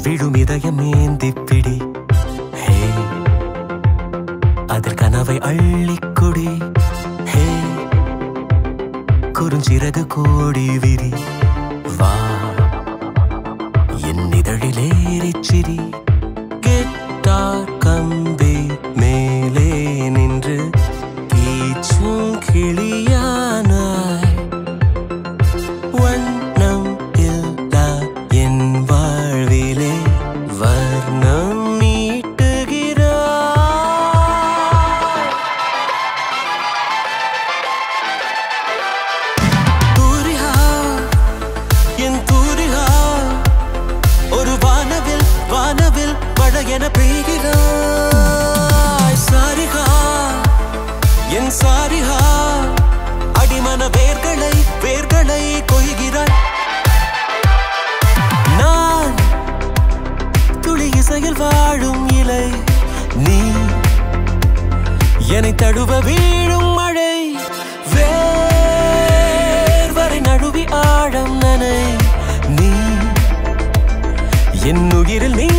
விழும் இதயம் ஏந்திப்பிடி ஹே அதில் கனவை அள்ளிக்குடி ஹே குறுஞ்சிறகு கோடி விரி வா என் இதழிலேறிச்சிரி கிட்டார் கம்பி மேலே நின்று கீச்சும் கிளியானாய் வண்ணம் இல்லா என் வாழ்விலே வர்ணம் நீட்டுகிறாய் தூரிகா என் தூரிகா ஒரு வானவில் வானவில் மழையென பெய்கிறாய் சாரிகா என் சாரிகா அடிமன வேர்களை வேர்களை கொய்கிறாய் நான் துளி இசையில் வாழும் இலை நீ என்னை தழுவ வீழும் மழை வேர்வரை நழுவி ஆழம் நனை நீ என் உயிரில் நீ